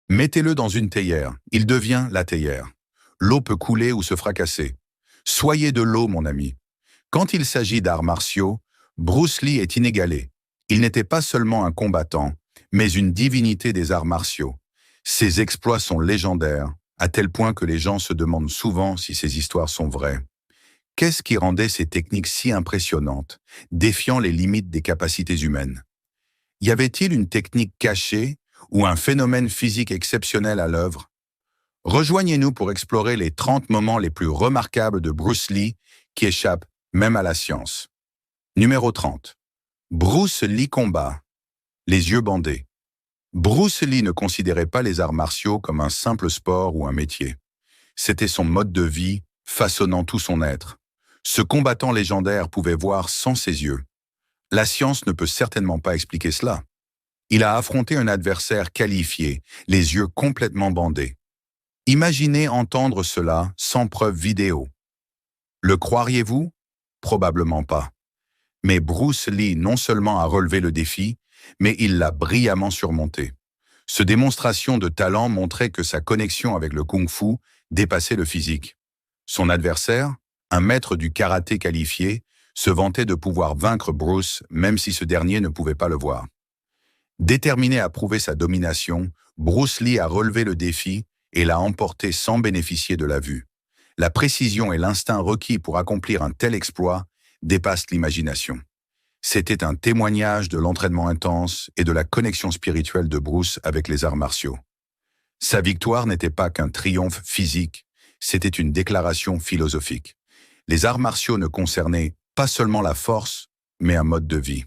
Mettez-le dans une théière, il devient la théière. L'eau peut couler ou se fracasser. Soyez de l'eau, mon ami. Quand il s'agit d'arts martiaux, Bruce Lee est inégalé. Il n'était pas seulement un combattant, mais une divinité des arts martiaux. Ses exploits sont légendaires, à tel point que les gens se demandent souvent si ces histoires sont vraies. Qu'est-ce qui rendait ces techniques si impressionnantes, défiant les limites des capacités humaines? Y avait-il une technique cachée ou un phénomène physique exceptionnel à l'œuvre? Rejoignez-nous pour explorer les 30 moments les plus remarquables de Bruce Lee qui échappent même à la science. Numéro 30. Bruce Lee combat. Les yeux bandés. Bruce Lee ne considérait pas les arts martiaux comme un simple sport ou un métier. C'était son mode de vie, façonnant tout son être. Ce combattant légendaire pouvait voir sans ses yeux. La science ne peut certainement pas expliquer cela. Il a affronté un adversaire qualifié, les yeux complètement bandés. Imaginez entendre cela sans preuve vidéo. Le croiriez-vous? Probablement pas. Mais Bruce Lee non seulement a relevé le défi, mais il l'a brillamment surmonté. Ce démonstration de talent montrait que sa connexion avec le kung-fu dépassait le physique. Son adversaire, un maître du karaté qualifié, se vantait de pouvoir vaincre Bruce même si ce dernier ne pouvait pas le voir. Déterminé à prouver sa domination, Bruce Lee a relevé le défi et l'a emporté sans bénéficier de la vue. La précision et l'instinct requis pour accomplir un tel exploit dépassent l'imagination. C'était un témoignage de l'entraînement intense et de la connexion spirituelle de Bruce avec les arts martiaux. Sa victoire n'était pas qu'un triomphe physique, c'était une déclaration philosophique. Les arts martiaux ne concernaient pas seulement la force, mais un mode de vie.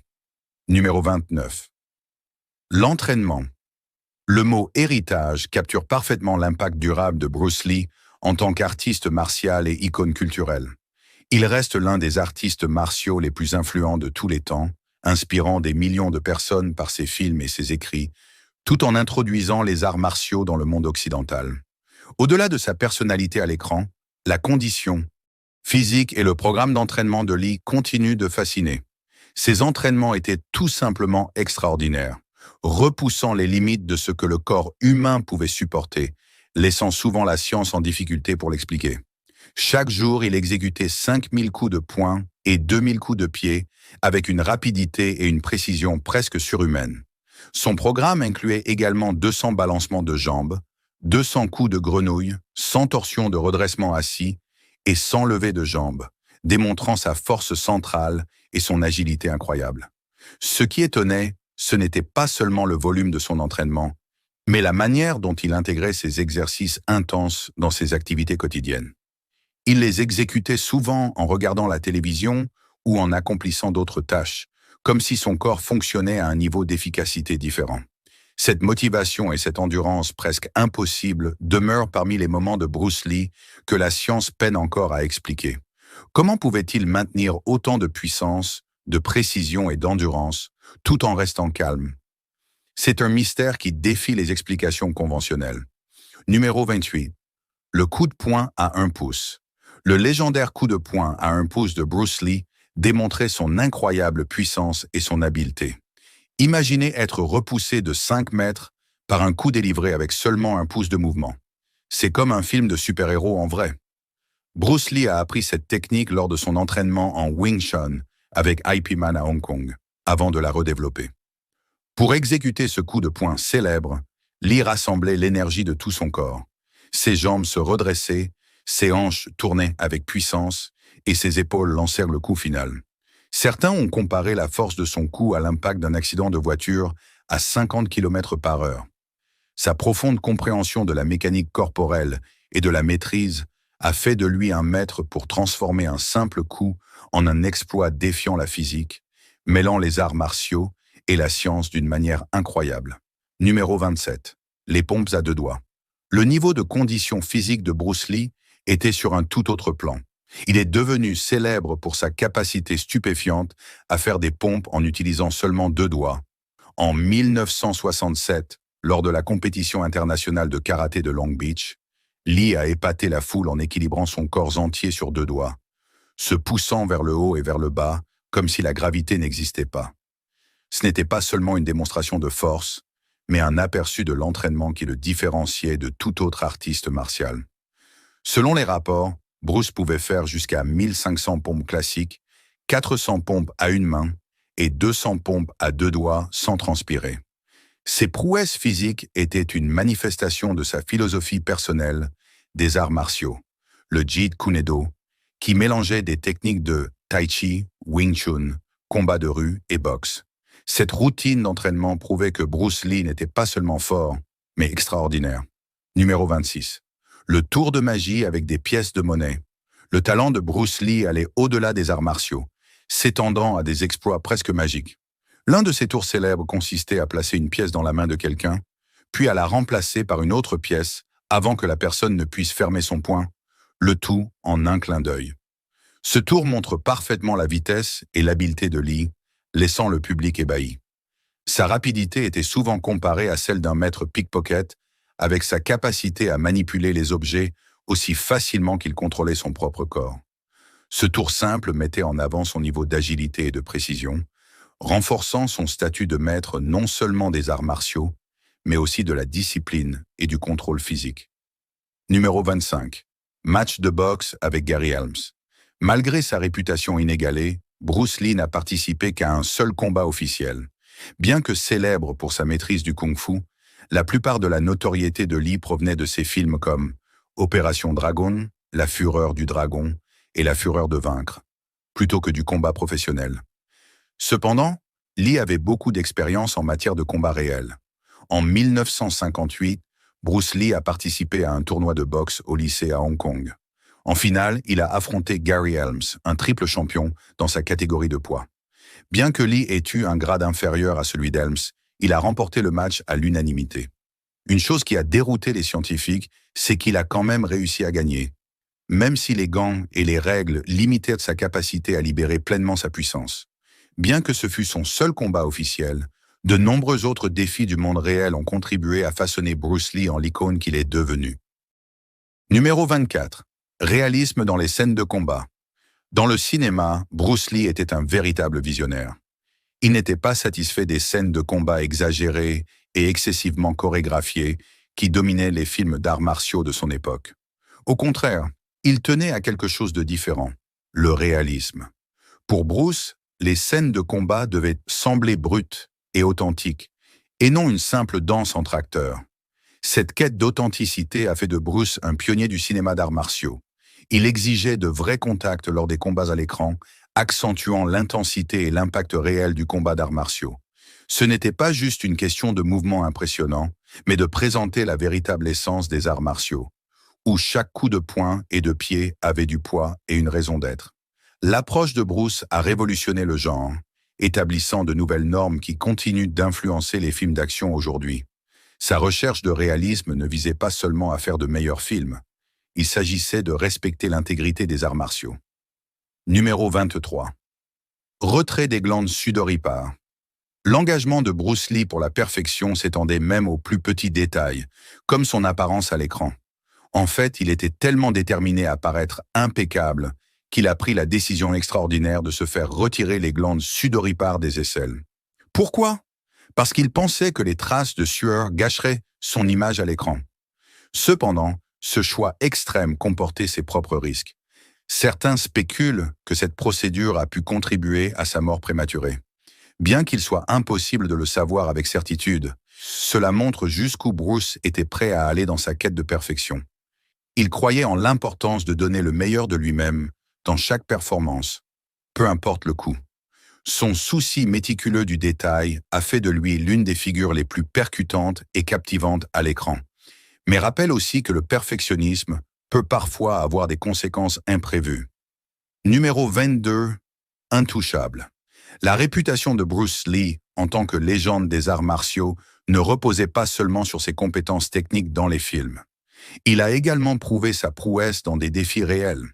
Numéro 29. L'entraînement. Le mot « héritage » capture parfaitement l'impact durable de Bruce Lee en tant qu'artiste martial et icône culturelle. Il reste l'un des artistes martiaux les plus influents de tous les temps, inspirant des millions de personnes par ses films et ses écrits, tout en introduisant les arts martiaux dans le monde occidental. Au-delà de sa personnalité à l'écran, la condition physique et le programme d'entraînement de Lee continuent de fasciner. Ses entraînements étaient tout simplement extraordinaires, repoussant les limites de ce que le corps humain pouvait supporter, laissant souvent la science en difficulté pour l'expliquer. Chaque jour, il exécutait 5000 coups de poing et 2000 coups de pied avec une rapidité et une précision presque surhumaines. Son programme incluait également 200 balancements de jambes, 200 coups de grenouille, 100 torsions de redressement assis et 100 levées de jambes, démontrant sa force centrale et son agilité incroyable. Ce qui étonnait, ce n'était pas seulement le volume de son entraînement, mais la manière dont il intégrait ces exercices intenses dans ses activités quotidiennes. Il les exécutait souvent en regardant la télévision ou en accomplissant d'autres tâches, comme si son corps fonctionnait à un niveau d'efficacité différent. Cette motivation et cette endurance presque impossible demeurent parmi les moments de Bruce Lee que la science peine encore à expliquer. Comment pouvait-il maintenir autant de puissance, de précision et d'endurance, tout en restant calme? C'est un mystère qui défie les explications conventionnelles. Numéro 28. Le coup de poing à 1 pouce. Le légendaire coup de poing à 1 pouce de Bruce Lee démontrait son incroyable puissance et son habileté. Imaginez être repoussé de 5 mètres par un coup délivré avec seulement 1 pouce de mouvement. C'est comme un film de super-héros en vrai. Bruce Lee a appris cette technique lors de son entraînement en Wing Chun avec Ip Man à Hong Kong, avant de la redévelopper. Pour exécuter ce coup de poing célèbre, Lee rassemblait l'énergie de tout son corps. Ses jambes se redressaient, ses hanches tournaient avec puissance et ses épaules lancèrent le coup final. Certains ont comparé la force de son coup à l'impact d'un accident de voiture à 50 km/h. Sa profonde compréhension de la mécanique corporelle et de la maîtrise a fait de lui un maître pour transformer un simple coup en un exploit défiant la physique, mêlant les arts martiaux et la science d'une manière incroyable. Numéro 27. Les pompes à 2 doigts. Le niveau de condition physique de Bruce Lee était sur un tout autre plan. Il est devenu célèbre pour sa capacité stupéfiante à faire des pompes en utilisant seulement 2 doigts. En 1967, lors de la compétition internationale de karaté de Long Beach, Lee a épaté la foule en équilibrant son corps entier sur 2 doigts, se poussant vers le haut et vers le bas, comme si la gravité n'existait pas. Ce n'était pas seulement une démonstration de force, mais un aperçu de l'entraînement qui le différenciait de tout autre artiste martial. Selon les rapports, Bruce pouvait faire jusqu'à 1500 pompes classiques, 400 pompes à une main et 200 pompes à deux doigts sans transpirer. Ces prouesses physiques étaient une manifestation de sa philosophie personnelle des arts martiaux, le Jeet Kune Do, qui mélangeait des techniques de Tai Chi, Wing Chun, combat de rue et boxe. Cette routine d'entraînement prouvait que Bruce Lee n'était pas seulement fort, mais extraordinaire. Numéro 26. Le tour de magie avec des pièces de monnaie. Le talent de Bruce Lee allait au-delà des arts martiaux, s'étendant à des exploits presque magiques. L'un de ses tours célèbres consistait à placer une pièce dans la main de quelqu'un, puis à la remplacer par une autre pièce avant que la personne ne puisse fermer son poing, le tout en un clin d'œil. Ce tour montre parfaitement la vitesse et l'habileté de Lee, laissant le public ébahi. Sa rapidité était souvent comparée à celle d'un maître pickpocket, avec sa capacité à manipuler les objets aussi facilement qu'il contrôlait son propre corps. Ce tour simple mettait en avant son niveau d'agilité et de précision, renforçant son statut de maître non seulement des arts martiaux, mais aussi de la discipline et du contrôle physique. Numéro 25. Match de boxe avec Gary Helms. Malgré sa réputation inégalée, Bruce Lee n'a participé qu'à un seul combat officiel. Bien que célèbre pour sa maîtrise du kung-fu, la plupart de la notoriété de Lee provenait de ses films comme Opération Dragon, La Fureur du Dragon et La Fureur de Vaincre, plutôt que du combat professionnel. Cependant, Lee avait beaucoup d'expérience en matière de combat réel. En 1958, Bruce Lee a participé à un tournoi de boxe au lycée à Hong Kong. En finale, il a affronté Gary Helms, un triple champion dans sa catégorie de poids. Bien que Lee ait eu un grade inférieur à celui d'Helms, il a remporté le match à l'unanimité. Une chose qui a dérouté les scientifiques, c'est qu'il a quand même réussi à gagner, même si les gants et les règles limitaient sa capacité à libérer pleinement sa puissance. Bien que ce fût son seul combat officiel, de nombreux autres défis du monde réel ont contribué à façonner Bruce Lee en l'icône qu'il est devenu. Numéro 24. Réalisme dans les scènes de combat. Dans le cinéma, Bruce Lee était un véritable visionnaire. Il n'était pas satisfait des scènes de combat exagérées et excessivement chorégraphiées qui dominaient les films d'arts martiaux de son époque. Au contraire, il tenait à quelque chose de différent, le réalisme. Pour Bruce, les scènes de combat devaient sembler brutes et authentiques, et non une simple danse entre acteurs. Cette quête d'authenticité a fait de Bruce un pionnier du cinéma d'arts martiaux. Il exigeait de vrais contacts lors des combats à l'écran, accentuant l'intensité et l'impact réel du combat d'arts martiaux. Ce n'était pas juste une question de mouvements impressionnants, mais de présenter la véritable essence des arts martiaux, où chaque coup de poing et de pied avait du poids et une raison d'être. L'approche de Bruce a révolutionné le genre, établissant de nouvelles normes qui continuent d'influencer les films d'action aujourd'hui. Sa recherche de réalisme ne visait pas seulement à faire de meilleurs films, il s'agissait de respecter l'intégrité des arts martiaux. Numéro 23. Retrait des glandes sudoripares. L'engagement de Bruce Lee pour la perfection s'étendait même aux plus petits détails, comme son apparence à l'écran. En fait, il était tellement déterminé à paraître impeccable qu'il a pris la décision extraordinaire de se faire retirer les glandes sudoripares des aisselles. Pourquoi? Parce qu'il pensait que les traces de sueur gâcheraient son image à l'écran. Cependant, ce choix extrême comportait ses propres risques. Certains spéculent que cette procédure a pu contribuer à sa mort prématurée. Bien qu'il soit impossible de le savoir avec certitude, cela montre jusqu'où Bruce était prêt à aller dans sa quête de perfection. Il croyait en l'importance de donner le meilleur de lui-même dans chaque performance, peu importe le coût. Son souci méticuleux du détail a fait de lui l'une des figures les plus percutantes et captivantes à l'écran. Mais rappelle aussi que le perfectionnisme peut parfois avoir des conséquences imprévues. Numéro 22. Intouchable. La réputation de Bruce Lee en tant que légende des arts martiaux ne reposait pas seulement sur ses compétences techniques dans les films. Il a également prouvé sa prouesse dans des défis réels.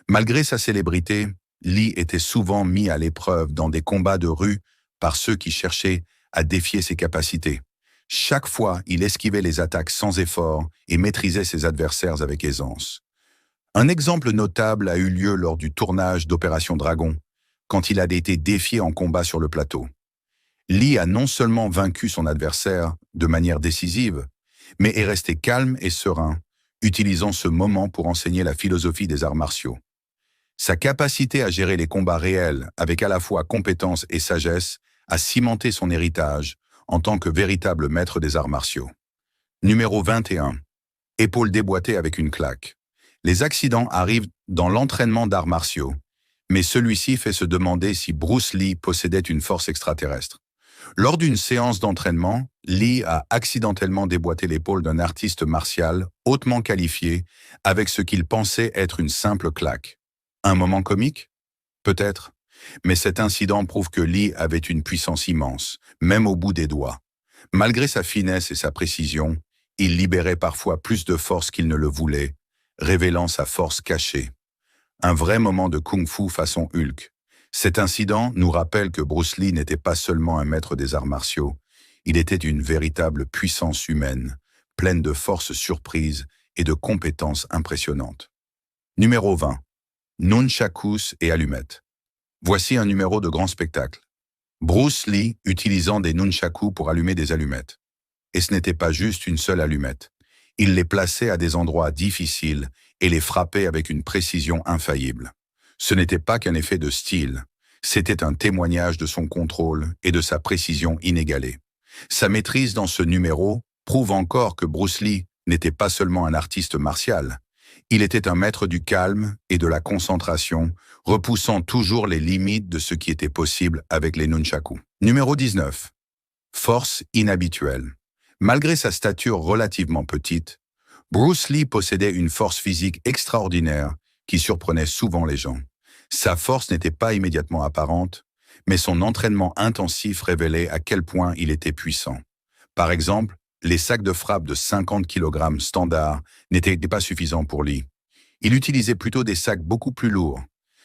Malgré sa célébrité, Lee était souvent mis à l'épreuve dans des combats de rue par ceux qui cherchaient à défier ses capacités. Chaque fois, il esquivait les attaques sans effort et maîtrisait ses adversaires avec aisance. Un exemple notable a eu lieu lors du tournage d'Opération Dragon, quand il a été défié en combat sur le plateau. Lee a non seulement vaincu son adversaire de manière décisive, mais est resté calme et serein, utilisant ce moment pour enseigner la philosophie des arts martiaux. Sa capacité à gérer les combats réels avec à la fois compétence et sagesse a cimenté son héritage en tant que véritable maître des arts martiaux. Numéro 21. Épaule déboîtée avec une claque. Les accidents arrivent dans l'entraînement d'arts martiaux, mais celui-ci fait se demander si Bruce Lee possédait une force extraterrestre. Lors d'une séance d'entraînement, Lee a accidentellement déboîté l'épaule d'un artiste martial hautement qualifié avec ce qu'il pensait être une simple claque. Un moment comique? Peut-être. Mais cet incident prouve que Lee avait une puissance immense, même au bout des doigts. Malgré sa finesse et sa précision, il libérait parfois plus de force qu'il ne le voulait, révélant sa force cachée. Un vrai moment de kung-fu façon Hulk. Cet incident nous rappelle que Bruce Lee n'était pas seulement un maître des arts martiaux, il était une véritable puissance humaine, pleine de force surprise et de compétences impressionnantes. Numéro 20. Nunchakus et allumettes. Voici un numéro de grand spectacle. Bruce Lee utilisant des nunchakus pour allumer des allumettes. Et ce n'était pas juste une seule allumette. Il les plaçait à des endroits difficiles et les frappait avec une précision infaillible. Ce n'était pas qu'un effet de style, c'était un témoignage de son contrôle et de sa précision inégalée. Sa maîtrise dans ce numéro prouve encore que Bruce Lee n'était pas seulement un artiste martial, il était un maître du calme et de la concentration, repoussant toujours les limites de ce qui était possible avec les nunchakus. Numéro 19. Force inhabituelle. Malgré sa stature relativement petite, Bruce Lee possédait une force physique extraordinaire qui surprenait souvent les gens. Sa force n'était pas immédiatement apparente, mais son entraînement intensif révélait à quel point il était puissant. Par exemple, les sacs de frappe de 50 kg standard n'étaient pas suffisants pour Lee. Il utilisait plutôt des sacs beaucoup plus lourds,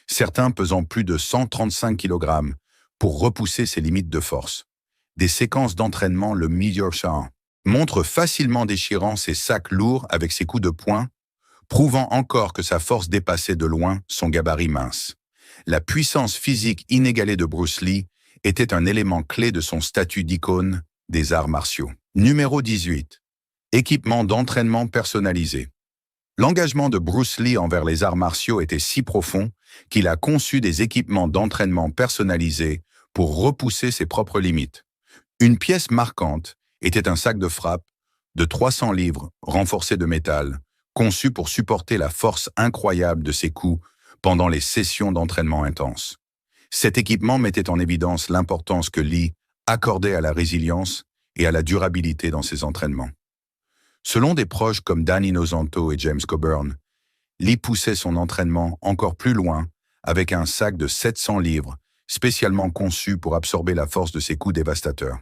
certains pesant plus de 135 kg, pour repousser ses limites de force. Des séquences d'entraînement le Meteor Shah montrent facilement déchirant ses sacs lourds avec ses coups de poing, prouvant encore que sa force dépassait de loin son gabarit mince. La puissance physique inégalée de Bruce Lee était un élément clé de son statut d'icône des arts martiaux. Numéro 18. Équipement d'entraînement personnalisé. L'engagement de Bruce Lee envers les arts martiaux était si profond qu'il a conçu des équipements d'entraînement personnalisés pour repousser ses propres limites. Une pièce marquante était un sac de frappe de 300 livres renforcé de métal, conçu pour supporter la force incroyable de ses coups pendant les sessions d'entraînement intenses. Cet équipement mettait en évidence l'importance que Lee accordait à la résilience et à la durabilité dans ses entraînements. Selon des proches comme Dan Inosanto et James Coburn, Lee poussait son entraînement encore plus loin avec un sac de 700 livres, spécialement conçu pour absorber la force de ses coups dévastateurs.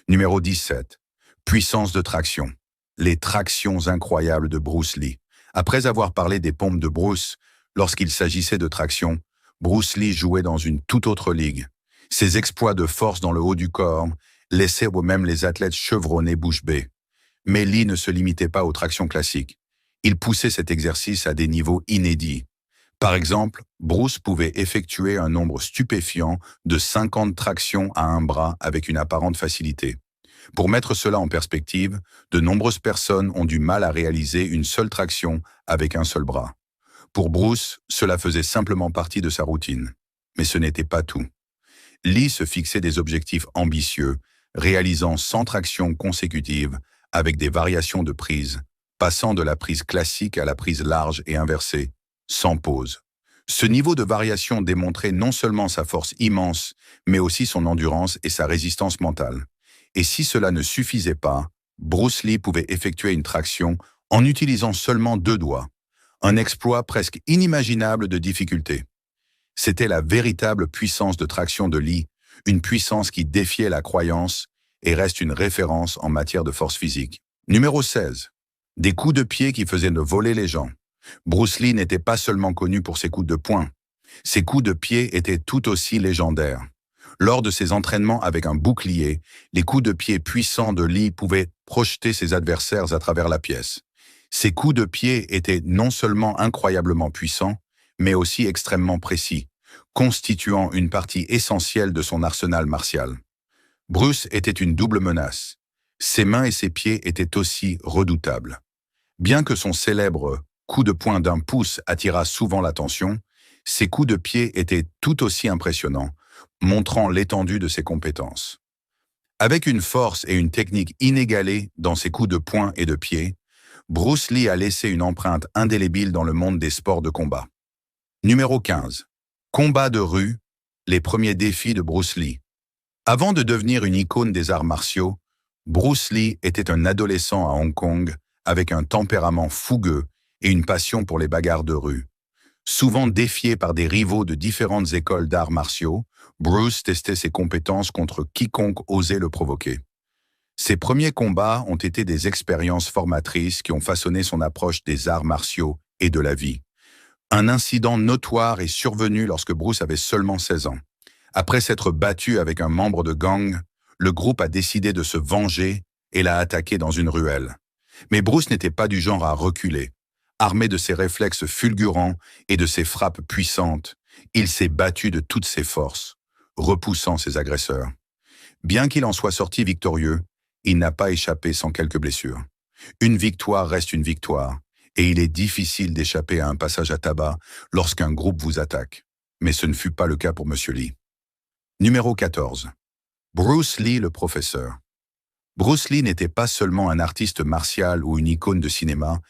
Numéro 17. Puissance de traction. Les tractions incroyables de Bruce Lee. Après avoir parlé des pompes de Bruce, lorsqu'il s'agissait de traction, Bruce Lee jouait dans une toute autre ligue. Ses exploits de force dans le haut du corps laissaient même les athlètes chevronnés bouche bée. Mais Lee ne se limitait pas aux tractions classiques. Il poussait cet exercice à des niveaux inédits. Par exemple, Bruce pouvait effectuer un nombre stupéfiant de 50 tractions à un bras avec une apparente facilité. Pour mettre cela en perspective, de nombreuses personnes ont du mal à réaliser une seule traction avec un seul bras. Pour Bruce, cela faisait simplement partie de sa routine. Mais ce n'était pas tout. Lee se fixait des objectifs ambitieux, réalisant 100 tractions consécutives avec des variations de prise, passant de la prise classique à la prise large et inversée, sans pause. Ce niveau de variation démontrait non seulement sa force immense, mais aussi son endurance et sa résistance mentale. Et si cela ne suffisait pas, Bruce Lee pouvait effectuer une traction en utilisant seulement 2 doigts. Un exploit presque inimaginable de difficulté. C'était la véritable puissance de traction de Lee, une puissance qui défiait la croyance et reste une référence en matière de force physique. Numéro 16. Des coups de pied qui faisaient de voler les gens. Bruce Lee n'était pas seulement connu pour ses coups de poing. Ses coups de pied étaient tout aussi légendaires. Lors de ses entraînements avec un bouclier, les coups de pied puissants de Lee pouvaient projeter ses adversaires à travers la pièce. Ces coups de pied étaient non seulement incroyablement puissants, mais aussi extrêmement précis, constituant une partie essentielle de son arsenal martial. Bruce était une double menace. Ses mains et ses pieds étaient aussi redoutables. Bien que son célèbre coup de poing d'1 pouce attirât souvent l'attention, ses coups de pied étaient tout aussi impressionnants, montrant l'étendue de ses compétences. Avec une force et une technique inégalées dans ses coups de poing et de pied, Bruce Lee a laissé une empreinte indélébile dans le monde des sports de combat. Numéro 15. Combat de rue, les premiers défis de Bruce Lee. Avant de devenir une icône des arts martiaux, Bruce Lee était un adolescent à Hong Kong avec un tempérament fougueux et une passion pour les bagarres de rue. Souvent défié par des rivaux de différentes écoles d'arts martiaux, Bruce testait ses compétences contre quiconque osait le provoquer. Ses premiers combats ont été des expériences formatrices qui ont façonné son approche des arts martiaux et de la vie. Un incident notoire est survenu lorsque Bruce avait seulement 16 ans. Après s'être battu avec un membre de gang, le groupe a décidé de se venger et l'a attaqué dans une ruelle. Mais Bruce n'était pas du genre à reculer. Armé de ses réflexes fulgurants et de ses frappes puissantes, il s'est battu de toutes ses forces, repoussant ses agresseurs. Bien qu'il en soit sorti victorieux, il n'a pas échappé sans quelques blessures. Une victoire reste une victoire, et il est difficile d'échapper à un passage à tabac lorsqu'un groupe vous attaque. Mais ce ne fut pas le cas pour M. Lee. Numéro 14. Bruce Lee le professeur. Bruce Lee n'était pas seulement un artiste martial ou une icône de cinéma,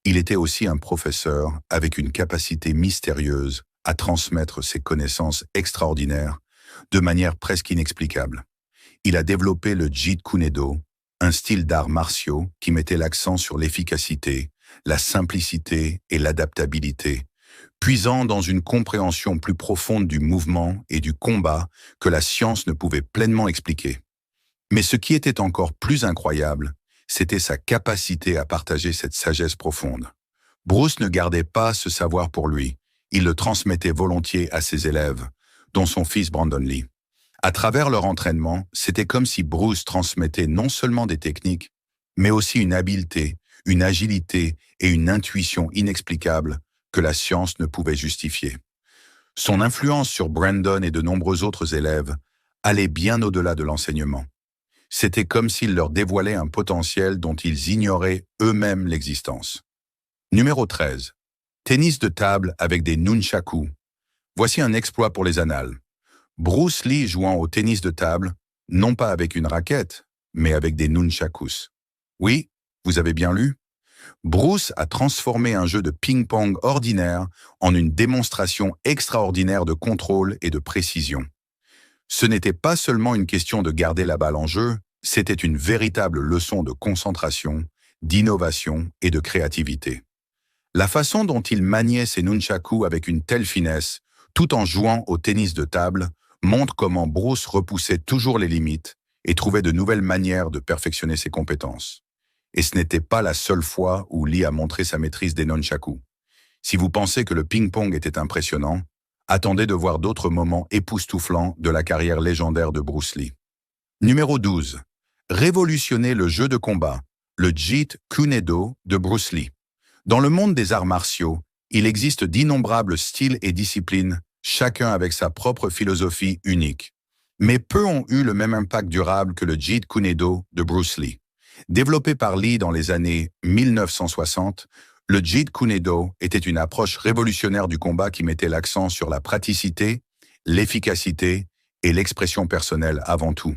il était aussi un professeur avec une capacité mystérieuse à transmettre ses connaissances extraordinaires de manière presque inexplicable. Il a développé le Jeet Kune Do, un style d'arts martiaux qui mettait l'accent sur l'efficacité, la simplicité et l'adaptabilité, puisant dans une compréhension plus profonde du mouvement et du combat que la science ne pouvait pleinement expliquer. Mais ce qui était encore plus incroyable, c'était sa capacité à partager cette sagesse profonde. Bruce ne gardait pas ce savoir pour lui, il le transmettait volontiers à ses élèves, dont son fils Brandon Lee. À travers leur entraînement, c'était comme si Bruce transmettait non seulement des techniques, mais aussi une habileté, une agilité et une intuition inexplicables que la science ne pouvait justifier. Son influence sur Brandon et de nombreux autres élèves allait bien au-delà de l'enseignement. C'était comme s'il leur dévoilait un potentiel dont ils ignoraient eux-mêmes l'existence. Numéro 13. Tennis de table avec des nunchakus. Voici un exploit pour les annales. Bruce Lee jouant au tennis de table, non pas avec une raquette, mais avec des nunchakus. Oui, vous avez bien lu. Bruce a transformé un jeu de ping-pong ordinaire en une démonstration extraordinaire de contrôle et de précision. Ce n'était pas seulement une question de garder la balle en jeu, c'était une véritable leçon de concentration, d'innovation et de créativité. La façon dont il maniait ses nunchakus avec une telle finesse, tout en jouant au tennis de table, montre comment Bruce repoussait toujours les limites et trouvait de nouvelles manières de perfectionner ses compétences. Et ce n'était pas la seule fois où Lee a montré sa maîtrise des nunchakus. Si vous pensez que le ping-pong était impressionnant, attendez de voir d'autres moments époustouflants de la carrière légendaire de Bruce Lee. Numéro 12. Révolutionner le jeu de combat, le Jeet Kune Do de Bruce Lee. Dans le monde des arts martiaux, il existe d'innombrables styles et disciplines, chacun avec sa propre philosophie unique. Mais peu ont eu le même impact durable que le Jeet Kune Do de Bruce Lee. Développé par Lee dans les années 1960, le Jeet Kune Do était une approche révolutionnaire du combat qui mettait l'accent sur la praticité, l'efficacité et l'expression personnelle avant tout.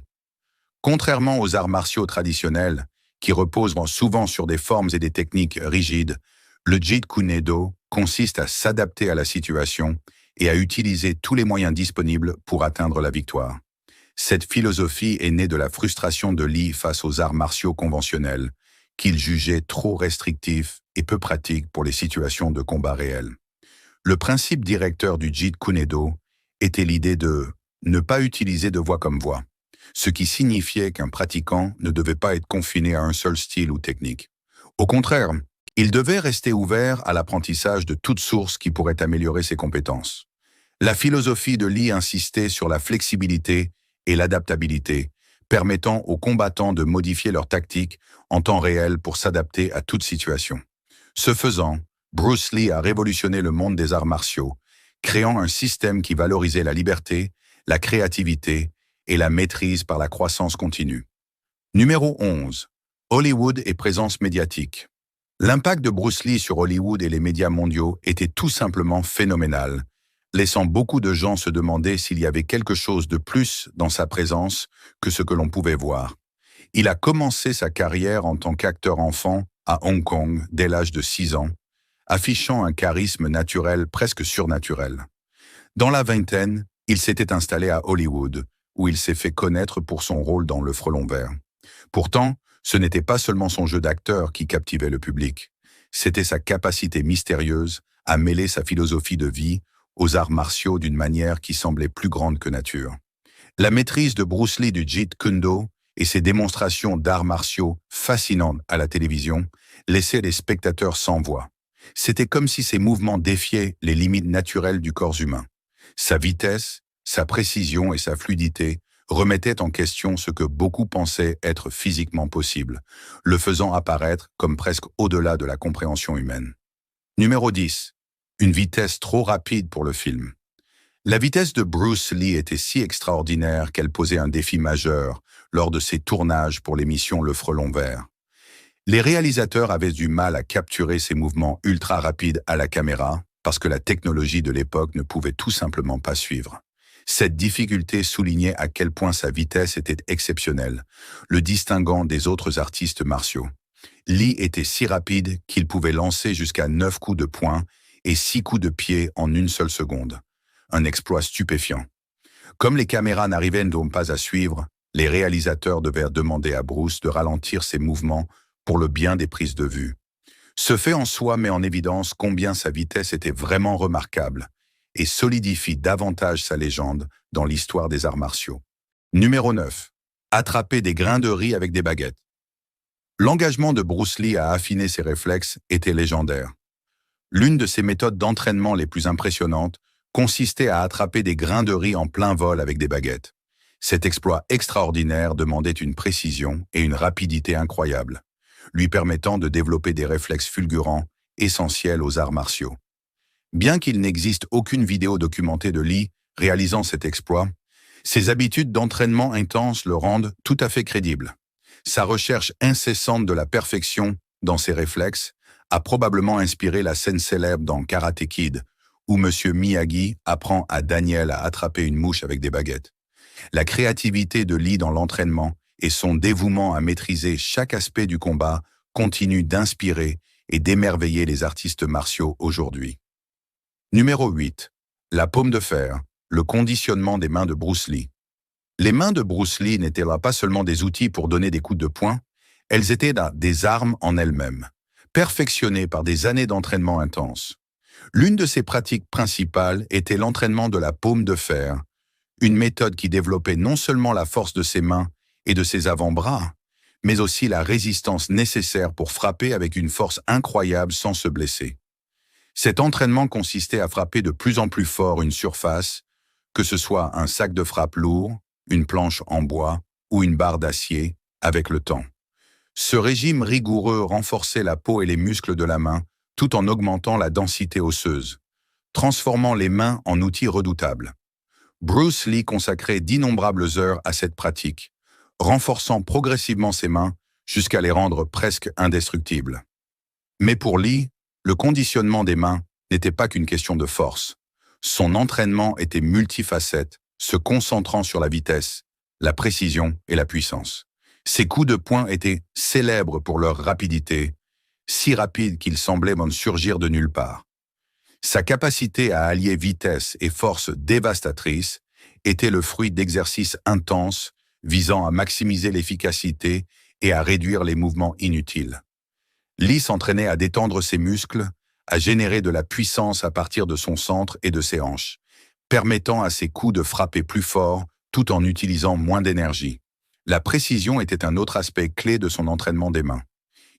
Contrairement aux arts martiaux traditionnels, qui reposent souvent sur des formes et des techniques rigides, le Jeet Kune Do consiste à s'adapter à la situation et à utiliser tous les moyens disponibles pour atteindre la victoire. Cette philosophie est née de la frustration de Lee face aux arts martiaux conventionnels, qu'il jugeait trop restrictifs et peu pratiques pour les situations de combat réels. Le principe directeur du Jeet Kune Do était l'idée de ne pas utiliser de voie comme voie, ce qui signifiait qu'un pratiquant ne devait pas être confiné à un seul style ou technique. Au contraire, il devait rester ouvert à l'apprentissage de toute source qui pourrait améliorer ses compétences. La philosophie de Lee insistait sur la flexibilité et l'adaptabilité, permettant aux combattants de modifier leur tactique en temps réel pour s'adapter à toute situation. Ce faisant, Bruce Lee a révolutionné le monde des arts martiaux, créant un système qui valorisait la liberté, la créativité et la maîtrise par la croissance continue. Numéro 11. Hollywood et présence médiatique. L'impact de Bruce Lee sur Hollywood et les médias mondiaux était tout simplement phénoménal, laissant beaucoup de gens se demander s'il y avait quelque chose de plus dans sa présence que ce que l'on pouvait voir. Il a commencé sa carrière en tant qu'acteur enfant à Hong Kong dès l'âge de 6 ans, affichant un charisme naturel presque surnaturel. Dans la vingtaine, il s'était installé à Hollywood, où il s'est fait connaître pour son rôle dans Le Frelon vert. Pourtant, ce n'était pas seulement son jeu d'acteur qui captivait le public, c'était sa capacité mystérieuse à mêler sa philosophie de vie aux arts martiaux d'une manière qui semblait plus grande que nature. La maîtrise de Bruce Lee du Jeet Kune Do et ses démonstrations d'arts martiaux fascinantes à la télévision laissaient les spectateurs sans voix. C'était comme si ses mouvements défiaient les limites naturelles du corps humain. Sa vitesse, sa précision et sa fluidité remettaient en question ce que beaucoup pensaient être physiquement possible, le faisant apparaître comme presque au-delà de la compréhension humaine. Numéro 10. Une vitesse trop rapide pour le film. La vitesse de Bruce Lee était si extraordinaire qu'elle posait un défi majeur lors de ses tournages pour l'émission Le Frelon vert. Les réalisateurs avaient du mal à capturer ces mouvements ultra rapides à la caméra parce que la technologie de l'époque ne pouvait tout simplement pas suivre. Cette difficulté soulignait à quel point sa vitesse était exceptionnelle, le distinguant des autres artistes martiaux. Lee était si rapide qu'il pouvait lancer jusqu'à 9 coups de poing et 6 coups de pied en une seule seconde. Un exploit stupéfiant. Comme les caméras n'arrivaient donc pas à suivre, les réalisateurs devaient demander à Bruce de ralentir ses mouvements pour le bien des prises de vue. Ce fait en soi met en évidence combien sa vitesse était vraiment remarquable et solidifie davantage sa légende dans l'histoire des arts martiaux. Numéro 9. Attraper des grains de riz avec des baguettes. L'engagement de Bruce Lee à affiner ses réflexes était légendaire. L'une de ses méthodes d'entraînement les plus impressionnantes consistait à attraper des grains de riz en plein vol avec des baguettes. Cet exploit extraordinaire demandait une précision et une rapidité incroyables, lui permettant de développer des réflexes fulgurants essentiels aux arts martiaux. Bien qu'il n'existe aucune vidéo documentée de Lee réalisant cet exploit, ses habitudes d'entraînement intense le rendent tout à fait crédible. Sa recherche incessante de la perfection dans ses réflexes a probablement inspiré la scène célèbre dans Karate Kid, où M. Miyagi apprend à Daniel à attraper une mouche avec des baguettes. La créativité de Lee dans l'entraînement et son dévouement à maîtriser chaque aspect du combat continuent d'inspirer et d'émerveiller les artistes martiaux aujourd'hui. Numéro 8. La paume de fer, le conditionnement des mains de Bruce Lee. Les mains de Bruce Lee n'étaient là pas seulement des outils pour donner des coups de poing, elles étaient des armes en elles-mêmes, perfectionnées par des années d'entraînement intense. L'une de ses pratiques principales était l'entraînement de la paume de fer, une méthode qui développait non seulement la force de ses mains et de ses avant-bras, mais aussi la résistance nécessaire pour frapper avec une force incroyable sans se blesser. Cet entraînement consistait à frapper de plus en plus fort une surface, que ce soit un sac de frappe lourd, une planche en bois ou une barre d'acier, avec le temps. Ce régime rigoureux renforçait la peau et les muscles de la main, tout en augmentant la densité osseuse, transformant les mains en outils redoutables. Bruce Lee consacrait d'innombrables heures à cette pratique, renforçant progressivement ses mains jusqu'à les rendre presque indestructibles. Mais pour Lee, le conditionnement des mains n'était pas qu'une question de force. Son entraînement était multifacette, se concentrant sur la vitesse, la précision et la puissance. Ses coups de poing étaient célèbres pour leur rapidité, si rapides qu'ils semblaient surgir de nulle part. Sa capacité à allier vitesse et force dévastatrice était le fruit d'exercices intenses visant à maximiser l'efficacité et à réduire les mouvements inutiles. Lee s'entraînait à détendre ses muscles, à générer de la puissance à partir de son centre et de ses hanches, permettant à ses coups de frapper plus fort tout en utilisant moins d'énergie. La précision était un autre aspect clé de son entraînement des mains.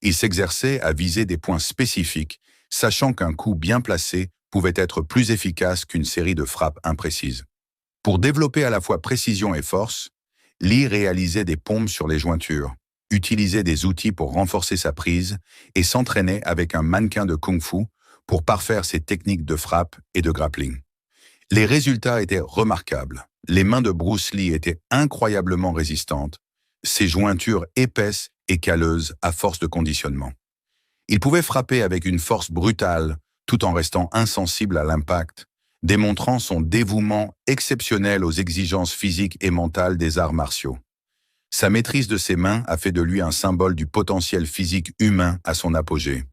Il s'exerçait à viser des points spécifiques, sachant qu'un coup bien placé pouvait être plus efficace qu'une série de frappes imprécises. Pour développer à la fois précision et force, Lee réalisait des pompes sur les jointures, utilisait des outils pour renforcer sa prise et s'entraînait avec un mannequin de kung-fu pour parfaire ses techniques de frappe et de grappling. Les résultats étaient remarquables. les mains de Bruce Lee étaient incroyablement résistantes, ses jointures épaisses et calleuses à force de conditionnement. Il pouvait frapper avec une force brutale tout en restant insensible à l'impact, démontrant son dévouement exceptionnel aux exigences physiques et mentales des arts martiaux. Sa maîtrise de ses mains a fait de lui un symbole du potentiel physique humain à son apogée.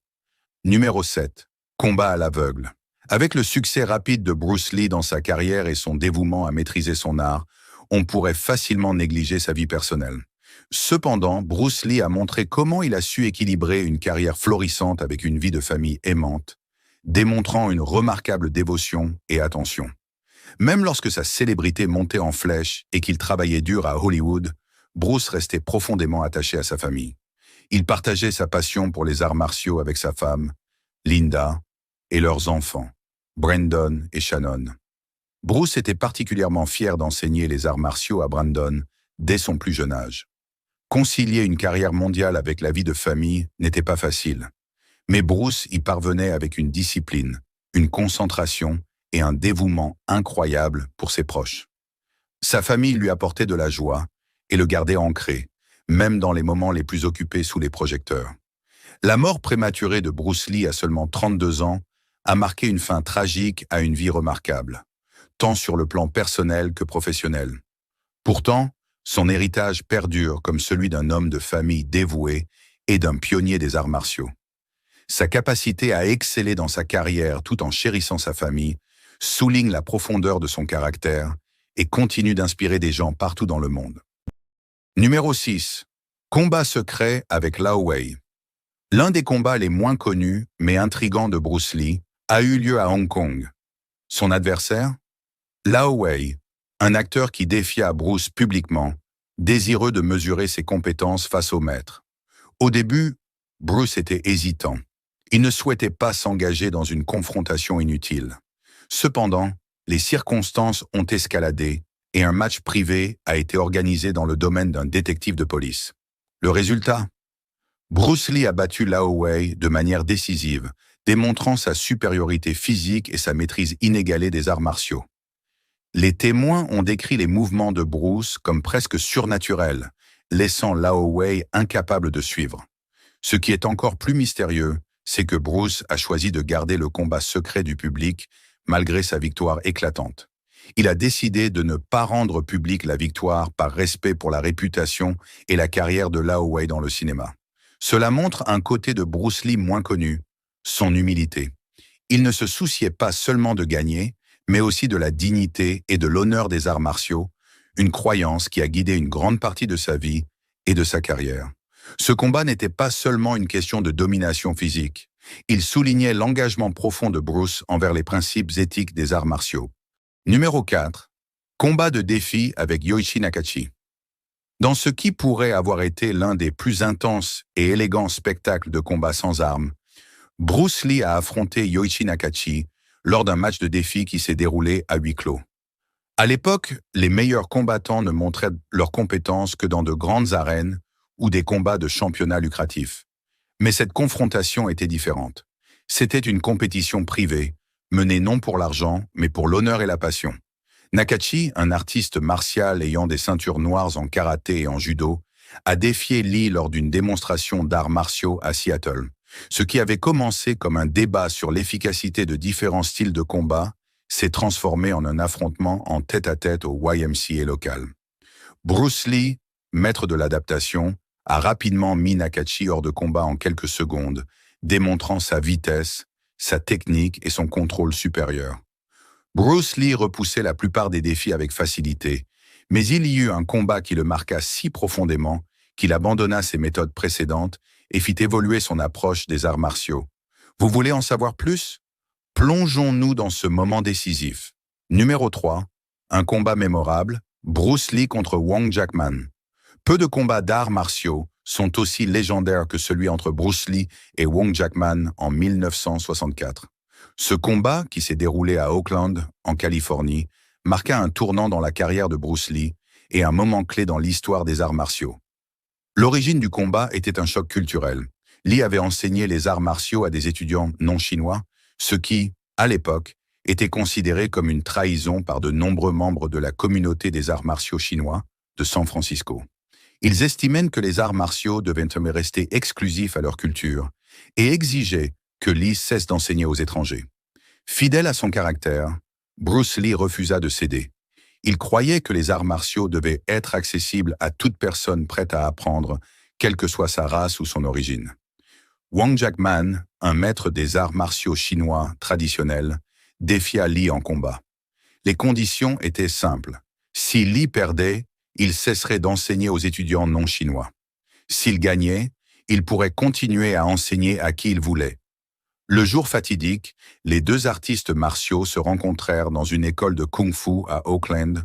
Numéro 7. Combat à l'aveugle. Avec le succès rapide de Bruce Lee dans sa carrière et son dévouement à maîtriser son art, on pourrait facilement négliger sa vie personnelle. Cependant, Bruce Lee a montré comment il a su équilibrer une carrière florissante avec une vie de famille aimante, démontrant une remarquable dévotion et attention. Même lorsque sa célébrité montait en flèche et qu'il travaillait dur à Hollywood, Bruce restait profondément attaché à sa famille. Il partageait sa passion pour les arts martiaux avec sa femme, Linda, et leurs enfants, Brandon et Shannon. Bruce était particulièrement fier d'enseigner les arts martiaux à Brandon dès son plus jeune âge. Concilier une carrière mondiale avec la vie de famille n'était pas facile, mais Bruce y parvenait avec une discipline, une concentration et un dévouement incroyable pour ses proches. Sa famille lui apportait de la joie et le gardait ancré, même dans les moments les plus occupés sous les projecteurs. La mort prématurée de Bruce Lee à seulement 32 ans a marqué une fin tragique à une vie remarquable, tant sur le plan personnel que professionnel. Pourtant, son héritage perdure comme celui d'un homme de famille dévoué et d'un pionnier des arts martiaux. Sa capacité à exceller dans sa carrière tout en chérissant sa famille souligne la profondeur de son caractère et continue d'inspirer des gens partout dans le monde. Numéro 6. Combat secret avec Lao Wei. L'un des combats les moins connus mais intrigants de Bruce Lee a eu lieu à Hong Kong. Son adversaire? Lao Wei, un acteur qui défia Bruce publiquement, désireux de mesurer ses compétences face au maître. Au début, Bruce était hésitant. Il ne souhaitait pas s'engager dans une confrontation inutile. Cependant, les circonstances ont escaladé et un match privé a été organisé dans le domaine d'un détective de police. Le résultat? Bruce Lee a battu Lao Wei de manière décisive, démontrant sa supériorité physique et sa maîtrise inégalée des arts martiaux. Les témoins ont décrit les mouvements de Bruce comme presque surnaturels, laissant Lao Wei incapable de suivre. Ce qui est encore plus mystérieux, c'est que Bruce a choisi de garder le combat secret du public malgré sa victoire éclatante. Il a décidé de ne pas rendre publique la victoire par respect pour la réputation et la carrière de Lao Wei dans le cinéma. Cela montre un côté de Bruce Lee moins connu, son humilité. Il ne se souciait pas seulement de gagner, mais aussi de la dignité et de l'honneur des arts martiaux, une croyance qui a guidé une grande partie de sa vie et de sa carrière. Ce combat n'était pas seulement une question de domination physique. Il soulignait l'engagement profond de Bruce envers les principes éthiques des arts martiaux. Numéro 4. Combat de défi avec Yoichi Nakachi. Dans ce qui pourrait avoir été l'un des plus intenses et élégants spectacles de combat sans armes, Bruce Lee a affronté Yoichi Nakachi lors d'un match de défi qui s'est déroulé à huis clos. À l'époque, les meilleurs combattants ne montraient leurs compétences que dans de grandes arènes ou des combats de championnat lucratifs. Mais cette confrontation était différente. C'était une compétition privée, menée non pour l'argent, mais pour l'honneur et la passion. Nakachi, un artiste martial ayant des ceintures noires en karaté et en judo, a défié Lee lors d'une démonstration d'arts martiaux à Seattle. Ce qui avait commencé comme un débat sur l'efficacité de différents styles de combat s'est transformé en un affrontement en tête-à-tête au YMCA local. Bruce Lee, maître de l'adaptation, a rapidement mis Nakachi hors de combat en quelques secondes, démontrant sa vitesse, sa technique et son contrôle supérieur. Bruce Lee repoussait la plupart des défis avec facilité, mais il y eut un combat qui le marqua si profondément qu'il abandonna ses méthodes précédentes et fit évoluer son approche des arts martiaux. Vous voulez en savoir plus? Plongeons-nous dans ce moment décisif. Numéro 3. Un combat mémorable, Bruce Lee contre Wong Jackman. Peu de combats d'arts martiaux sont aussi légendaires que celui entre Bruce Lee et Wong Jackman en 1964. Ce combat, qui s'est déroulé à Oakland, en Californie, marqua un tournant dans la carrière de Bruce Lee et un moment clé dans l'histoire des arts martiaux. L'origine du combat était un choc culturel. Lee avait enseigné les arts martiaux à des étudiants non chinois, ce qui, à l'époque, était considéré comme une trahison par de nombreux membres de la communauté des arts martiaux chinois de San Francisco. Ils estimaient que les arts martiaux devaient rester exclusifs à leur culture et exigeaient que Lee cesse d'enseigner aux étrangers. Fidèle à son caractère, Bruce Lee refusa de céder. Il croyait que les arts martiaux devaient être accessibles à toute personne prête à apprendre, quelle que soit sa race ou son origine. Wang Jackman, un maître des arts martiaux chinois traditionnels, défia Lee en combat. Les conditions étaient simples. Si Lee perdait, il cesserait d'enseigner aux étudiants non chinois. S'il gagnait, il pourrait continuer à enseigner à qui il voulait. Le jour fatidique, les deux artistes martiaux se rencontrèrent dans une école de kung-fu à Oakland